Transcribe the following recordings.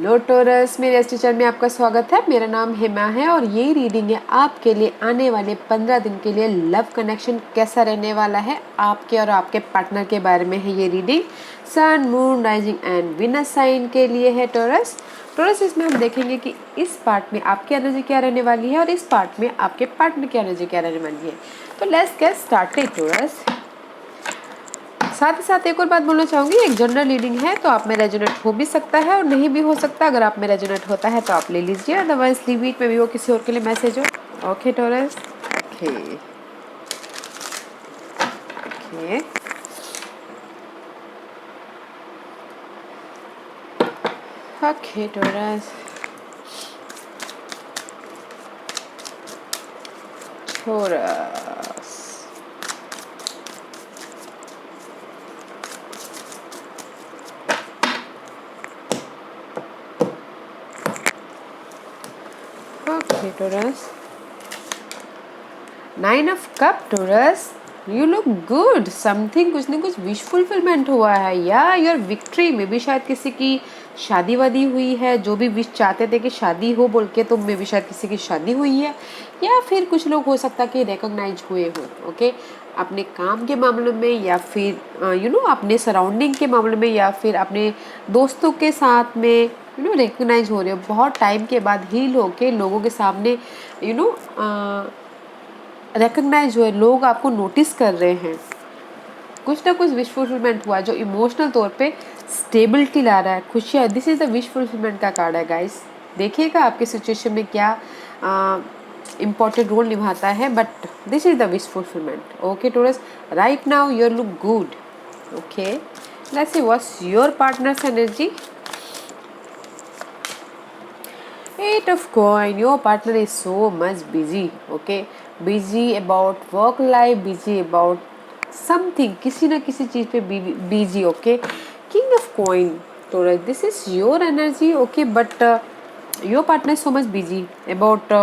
Hello taurus, मेरे इस teacher में आपका स्वागत है। मेरा नाम हेमा है और ये रीडिंग है आपके लिए आने वाले 15 दिन के लिए। लव कनेक्शन कैसा रहने वाला है आपके और आपके पार्टनर के बारे में है ये reading. Sun, moon, rising and Venus sign के लिए है टॉरस। इसमें हम देखेंगे कि इस पार्ट में आपकी एनर्जी क्या रहने वाली है और इस पार्ट में आपके पार्टनर की एनर्जी क्या रहने वाली है। तो लेट्स गेट स्टार्टेड टॉरस। साथ ही साथ एक और बात बोलना चाहूँगी, एक जनरल रीडिंग है तो आप में रेजोनेट हो भी सकता है और नहीं भी हो सकता। अगर आप में रेजोनेट होता है तो आप ले लीजिए, अदरवाइज लीव इट, में भी वो किसी और के लिए मैसेज हो। Okay taurus, okay okay okay taurus, taurus okay taurus, 9 of cup taurus, you look good. Something, कुछ ना कुछ विश फुलफिलमेंट हुआ है या योर विक्ट्री में भी शायद किसी की शादी वादी हुई है। जो भी विश चाहते थे कि शादी हो बोल के, तो में भी शायद किसी की शादी हुई है। या फिर कुछ लोग हो सकता कि रिकॉग्नाइज हुए हो, ओके, अपने काम के मामलों में या फिर अपने सराउंडिंग के मामले में या फिर अपने दोस्तों के साथ में रिकॉग्नाइज हो रहे हो। बहुत टाइम के बाद हील होके लोगों के सामने रिकॉग्नाइज हुए, लोग आपको नोटिस कर रहे हैं। कुछ ना कुछ विश फुलफिलमेंट हुआ जो इमोशनल तौर पे स्टेबिलिटी ला रहा है, खुशियाँ। This is the wish fulfilment का कार्ड है गाइस। देखिएगा आपके सिचुएशन में क्या इम्पोर्टेंट रोल निभाता है, but this is the wish fulfilment. Okay taurus, right now you look good. Okay, let's see what's your partners energy. 8 of coin, your partner is so much busy, okay, busy about work life, busy about something, किसी ना किसी चीज पे busy, okay. King of coin, तो this is your energy, okay, but your partner is so much busy about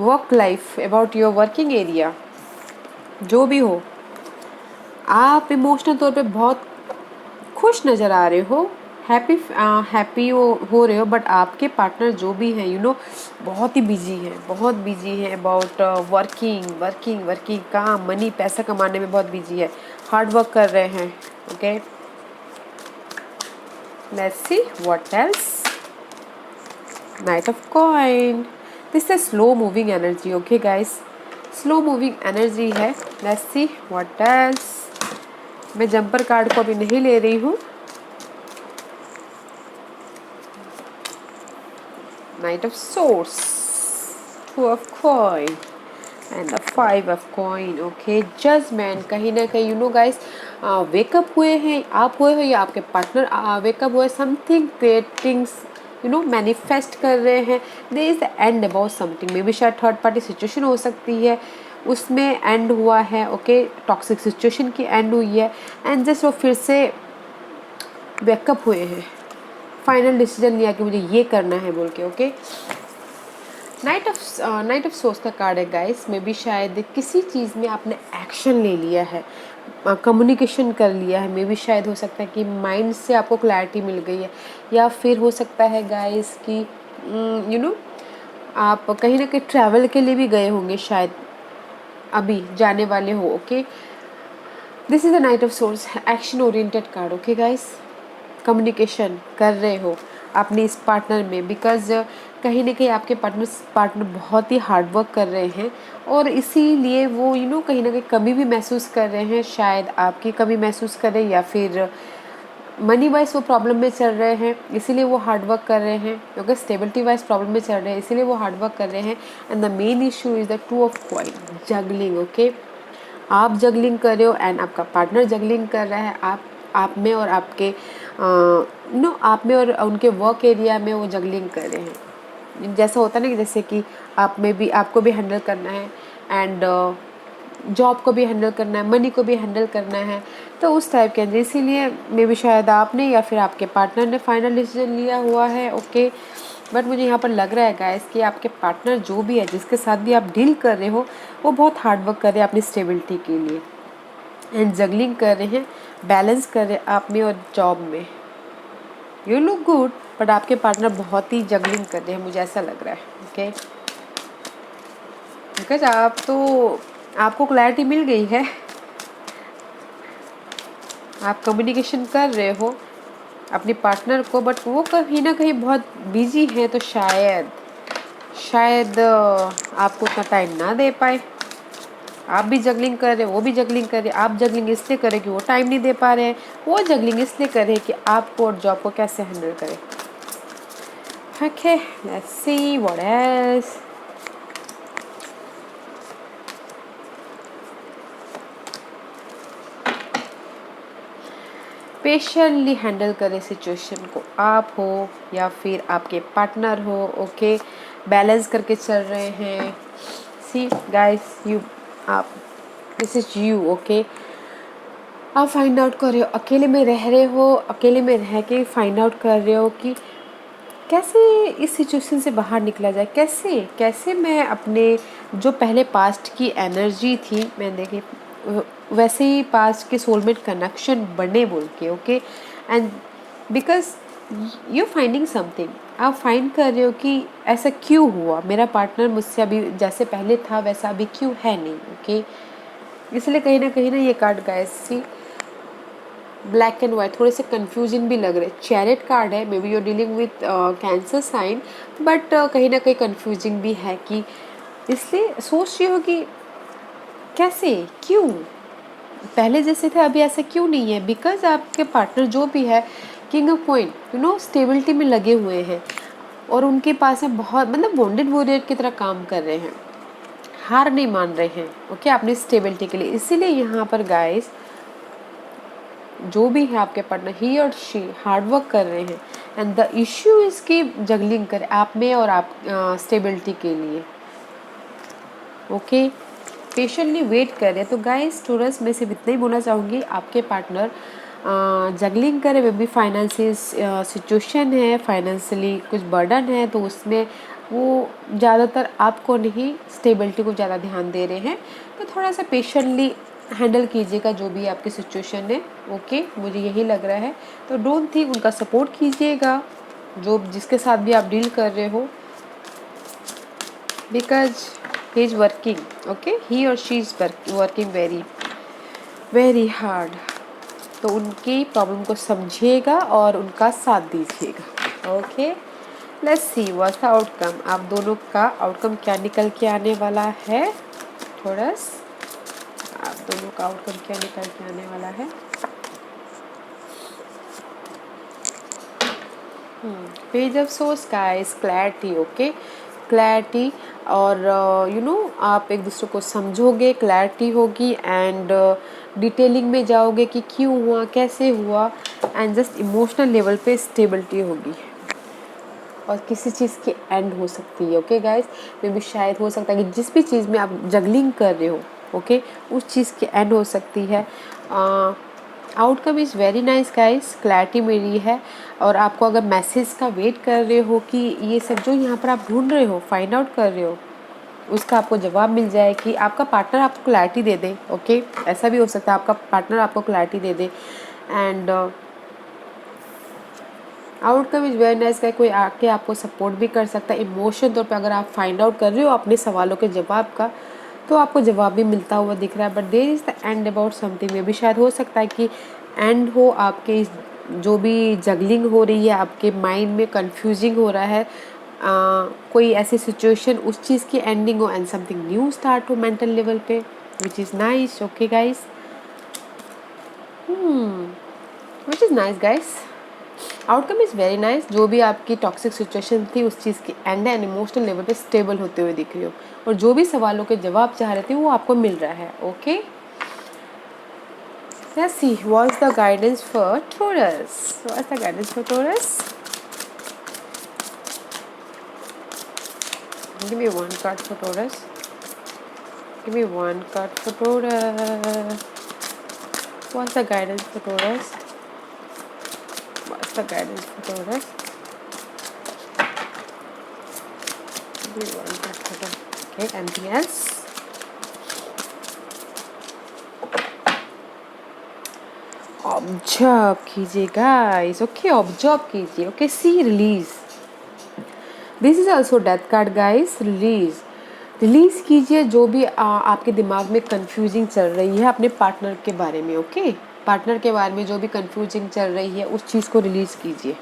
work life, about your working area। जो भी हो, आप इमोशनल तौर पे बहुत खुश नज़र आ रहे हो, हैप्पी हो रहे हो, बट आपके पार्टनर जो भी हैं बहुत ही बिजी हैं, बहुत बिजी हैं अबाउट वर्किंग काम, मनी, पैसा कमाने में बहुत बिजी है, हार्ड वर्क कर रहे हैं। Okay, let's see what else. Knight of coin, this is slow moving energy, okay guys, slow moving energy है। Let's see what else. मैं जंपर कार्ड को अभी नहीं ले रही हूँ। Knight of Swords, 2 of Coin and the 5 of Coin. Okay, Judgment, कहीं ना कहीं guys, वेकअप हुए हैं, आप हुए हो या आपके पार्टनर वेकअप हुए, समथिंग क्रिएटिंग मैनिफेस्ट कर रहे हैं। There is the end about something, may be शायद थर्ड पार्टी सिचुएशन हो सकती है, उसमें एंड हुआ है। ओके, टॉक्सिक सिचुएशन की एंड हुई है एंड जस्ट वो फिर से वेकअप हुए हैं, फाइनल डिसीजन लिया कि मुझे ये करना है बोल के। ओके, नाइट ऑफ सोर्स का कार्ड है गाइस। में भी शायद किसी चीज़ में आपने एक्शन ले लिया है, कम्युनिकेशन कर लिया है। में भी शायद हो सकता है कि माइंड से आपको क्लैरिटी मिल गई है, या फिर हो सकता है गाइस कि आप कहीं ना कहीं ट्रैवल के लिए भी गए होंगे, शायद अभी जाने वाले हो। Okay, this is the night of source, action oriented card. Okay guys, communication कर रहे हो अपने इस पार्टनर में, बिकॉज कहीं ना कहीं आपके पार्टनर बहुत ही हार्ड वर्क कर रहे हैं और इसीलिए वो कहीं ना कहीं कमी भी महसूस कर रहे हैं। शायद आपकी कमी महसूस कर रहे हैं या फिर मनी वाइज वो प्रॉब्लम में चल रहे हैं, इसीलिए वो हार्ड वर्क कर रहे हैं। क्योंकि स्टेबिलिटी वाइज प्रॉब्लम में चल रहे हैं, इसीलिए वो हार्ड वर्क कर रहे हैं। And the main issue is the 2 of coin, juggling. Okay, आप जगलिंग कर रहे हो एंड आपका पार्टनर जगलिंग कर रहा है। आप में और आपके आप में और उनके वर्क एरिया में वो जगलिंग कर रहे हैं। जैसा होता है ना कि जैसे कि आप में भी, आपको भी हैंडल करना है एंड जॉब को भी हैंडल करना है, मनी को भी हैंडल करना है, तो उस टाइप के। इसीलिए मे भी शायद आपने या फिर आपके पार्टनर ने फाइनल डिसीजन लिया हुआ है। ओके, बट मुझे यहाँ पर लग रहा है गाइस कि आपके पार्टनर जो भी है, जिसके साथ भी आप डील कर रहे हो, वो बहुत हार्ड वर्क कर रहे हैं अपनी स्टेबिलिटी के लिए एंड जगलिंग कर रहे हैं, बैलेंस कर रहे हैं आप में और जॉब में। यू लुक गुड, बट आपके पार्टनर बहुत ही जगलिंग कर रहे हैं, मुझे ऐसा लग रहा है। ओके, बिकॉज आपको क्लैरिटी मिल गई है, आप कम्युनिकेशन कर रहे हो अपने पार्टनर को, बट वो कहीं ना कहीं बहुत बिजी है, तो शायद आपको उतना टाइम ना दे पाए। आप भी जगलिंग कर रहे हो, वो भी जगलिंग कर रहे हैं। आप जगलिंग इसलिए कर रहे कि वो टाइम नहीं दे पा रहे हैं, वो जगलिंग इसलिए कर रहे कि आपको और जॉब को कैसे हैंडल करें। Okay, let's see what else. Patiently handle करें सिचुएशन को, आप हो या फिर आपके पार्टनर हो। ओके, बैलेंस करके चल रहे हैं। सी गाइस, यू आप दिस इज यू। ओके, आप फाइंड आउट कर रहे हो, अकेले में रह रहे हो, अकेले में रह के फाइंड आउट कर रहे हो कि कैसे इस सिचुएशन से बाहर निकला जाए, कैसे कैसे मैं अपने जो पहले पास्ट की एनर्जी थी, मैं देखिए वैसे ही पास्ट के सोलमेट कनेक्शन बने बोल के। Okay, and because you finding something, आप फाइंड कर रहे हो कि ऐसा क्यों हुआ, मेरा पार्टनर मुझसे अभी जैसे पहले था वैसा अभी क्यों है नहीं। ओके, इसलिए कहीं ना ये card guys see black and white थोड़े से कंफ्यूजन भी लग रहे। चैरिट कार्ड है, may be your dealing with cancer sign, but कहीं ना कहीं कंफ्यूजिंग भी है कि इसलिए सोच रही हो कि कैसे क्यों पहले जैसे थे अभी ऐसा क्यों नहीं है। बिकॉज आपके पार्टनर जो भी है, king of point, you know stability में लगे हुए हैं और उनके पास है बहुत, मतलब बॉन्डेड वॉरियर की तरह काम कर रहे हैं, हार नहीं मान रहे हैं। ओके, अपनी स्टेबिलिटी के लिए। इसीलिए यहाँ पर गाइस जो भी है आपके पार्टनर, ही और शी हार्ड वर्क कर रहे हैं, एंड द इश्यू इज की जगलिंग कर आप में और आप स्टेबिलिटी के लिए। ओके, पेशेंटली वेट कर रहे हैं। तो गाइस टोरस में सिर्फ इतना ही बोलना चाहूँगी, आपके पार्टनर जगलिंग करे, वे भी फाइनेंशियल सिचुएशन है, फाइनेंशियली कुछ बर्डन है, तो उसमें वो ज़्यादातर आपको नहीं स्टेबिलिटी को ज़्यादा ध्यान दे रहे हैं। तो थोड़ा सा पेशेंटली हैंडल कीजिएगा जो भी आपकी सिचुएशन है। ओके, मुझे यही लग रहा है। तो डोंट थिंक, उनका सपोर्ट कीजिएगा जो जिसके साथ भी आप डील कर रहे हो, because he is working. Okay, he और she is working very very hard. तो उनकी प्रॉब्लम को समझिएगा और उनका साथ दीजिएगा। Okay, let's see what's the outcome. आप दोनों का आउटकम क्या निकल के आने वाला है। थोड़ा आप दोनों का आउटकम क्या निकल के आने वाला है। Page of source guys, clarity. Okay, clarity, और यू नो आप एक दूसरे को समझोगे, क्लैरिटी होगी, एंड डिटेलिंग में जाओगे कि क्यों हुआ, कैसे हुआ, एंड जस्ट इमोशनल लेवल पे स्टेबिलिटी होगी। और किसी चीज़ की एंड हो सकती है। ओके गाइस, मे भी शायद हो सकता है कि जिस भी चीज़ में आप जगलिंग कर रहे हो, ओके, उस चीज़ की एंड हो सकती है। Outcome is very nice guys, clarity मिली है। और आपको अगर मैसेज का वेट कर रहे हो कि ये सब जो यहाँ पर आप ढूंढ रहे हो, फाइंड आउट कर रहे हो, उसका आपको जवाब मिल जाए कि आपका पार्टनर आपको क्लैरिटी दे दे। ओके, ऐसा भी हो सकता है आपका पार्टनर आपको clarity they they. And outcome is very nice. कोई आके आपको सपोर्ट भी कर सकता है इमोशन तौर पे। अगर आप फाइंड आउट कर रहे हो अपने सवालों के जवाब का, तो आपको जवाब भी मिलता हुआ दिख रहा है। But there is the end about something, में भी शायद हो सकता है कि एंड हो आपके जो भी जगलिंग हो रही है, आपके माइंड में कंफ्यूजिंग हो रहा है, कोई ऐसी सिचुएशन उस चीज़ की एंडिंग हो एंड समथिंग न्यू स्टार्ट हो मेंटल लेवल पे, which is nice. Okay guys, which is nice guys. Outcome is very nice. जो भी आपकी टॉक्सिक सिचुएशन थी उस चीज़ की एंड एंड इमोशनल लेवल पे स्टेबल होते हुए दिख रही हो, और जो भी सवालों के जवाब चाह रहे थे वो आपको मिल रहा है। Okay, let's see what's the guidance for Taurus. What's the guidance for Taurus? Give me one card for Taurus. Give me one card for Taurus. What's the guidance for Taurus? What's the guidance for Taurus? Give me one card for Taurus. Okay, anything else? Observe कीजिए guys, okay, observe कीजिए, okay, see release. This is also death card guys, release. Release कीजिए जो भी आपके दिमाग में confusing चल रही है अपने पार्टनर के बारे में, ओके, पार्टनर के बारे में जो भी कंफ्यूजिंग चल रही है उस चीज़ को रिलीज कीजिए,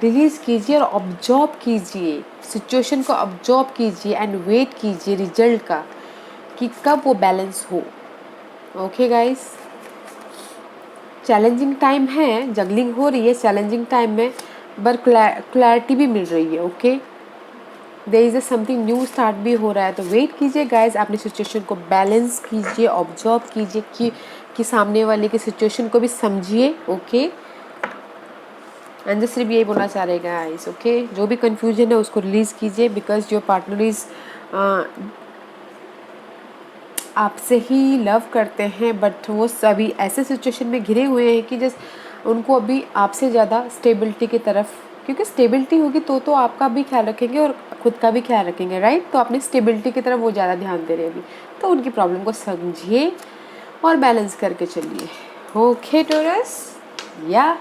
रिलीज कीजिए और ऑब्जर्व कीजिए, सिचुएशन को ऑब्जर्व कीजिए एंड वेट कीजिए रिजल्ट का कि कब वो बैलेंस हो। ओके गाइस, चैलेंजिंग टाइम है, जगलिंग हो रही है चैलेंजिंग टाइम में, बट क्लैरिटी भी मिल रही है, okay, there is something new start भी हो रहा है। तो वेट कीजिए गाइस, अपनी सिचुएशन को बैलेंस कीजिए, ऑब्जर्व कीजिए कि सामने वाले की सिचुएशन को भी समझिए, ओके। एंड सिर्फ यही बोलना चाह रहे गाइस, ओके, जो भी कंफ्यूजन है उसको रिलीज कीजिए, बिकॉज योर पार्टनर इज आपसे ही लव करते हैं, बट वो सभी ऐसे सिचुएशन में घिरे हुए हैं कि जस्ट उनको अभी आपसे ज़्यादा स्टेबिलिटी की तरफ, क्योंकि स्टेबिलिटी होगी तो आपका भी ख्याल रखेंगे और खुद का भी ख्याल रखेंगे, राइट। तो अपनी स्टेबिलिटी की तरफ वो ज़्यादा ध्यान दे रहे हैं अभी, तो उनकी प्रॉब्लम को समझिए और बैलेंस करके चलिए, ओके टॉरस। या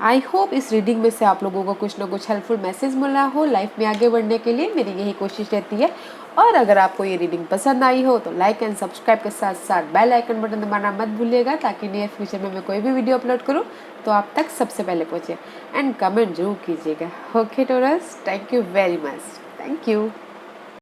आई होप इस रीडिंग में से आप लोगों को कुछ ना कुछ हेल्पफुल मैसेज मिला हो लाइफ में आगे बढ़ने के लिए, मेरी यही कोशिश रहती है। और अगर आपको ये रीडिंग पसंद आई हो तो लाइक एंड सब्सक्राइब के साथ साथ बेल आइकन बटन दबाना मत भूलिएगा, ताकि नियर फ्यूचर में मैं कोई भी वीडियो अपलोड करूँ तो आप तक सबसे पहले पहुँचे। एंड कमेंट जरूर कीजिएगा, okay taurus, thank you very much, thank you.